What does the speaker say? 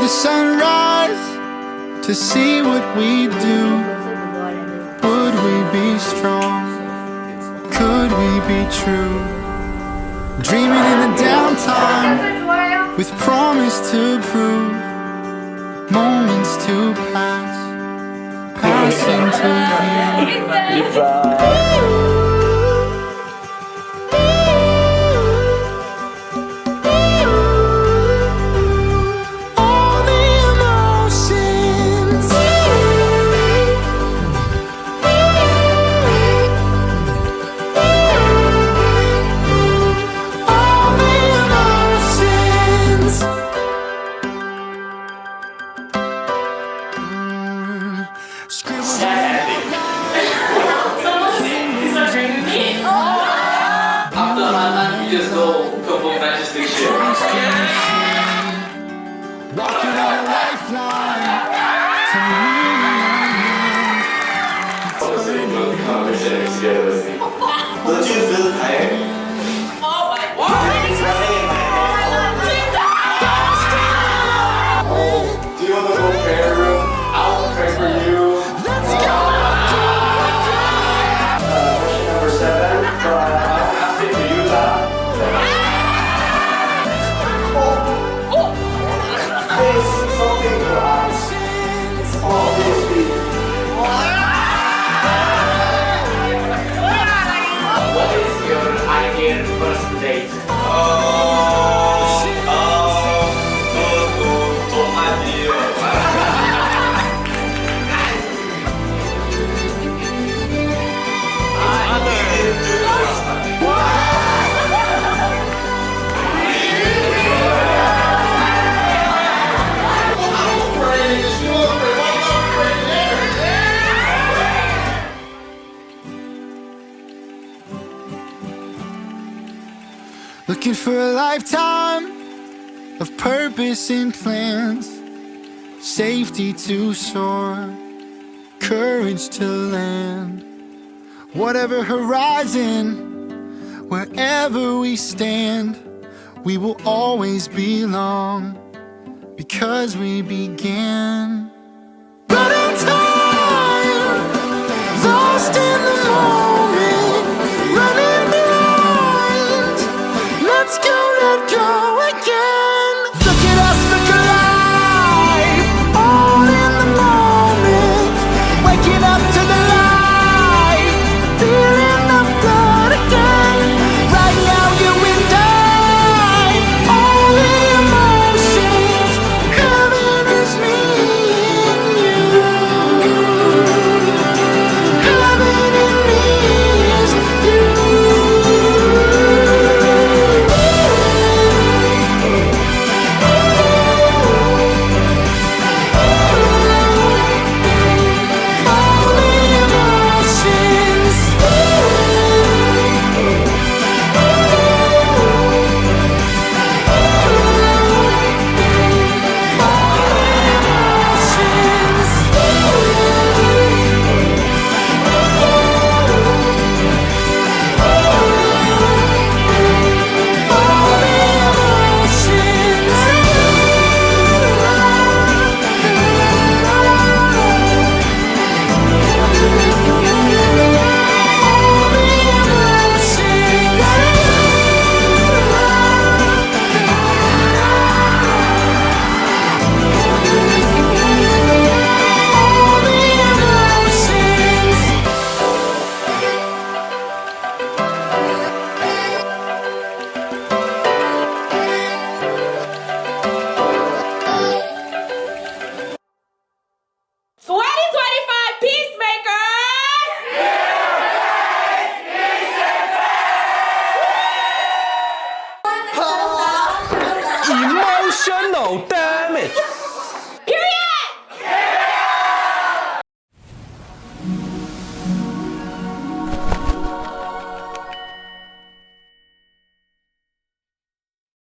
sunrise to see what we do. Would we be strong? Could we be true? Dreaming in the downtime with promise to prove. Moments to pass, pass into view. Just go couple matches this year. Walking on a lifeline to Don't you feel tired? Oh my God! Do you want to go prayer room? I'll pray for you. Let's go! Question number 7. I'll ask it to you, Tom. Face something to us. Always be. What is your ideal first date? Don't idea. Looking for a lifetime of purpose and plans, safety to soar, courage to land. Whatever horizon, wherever we stand, we will always belong because we began.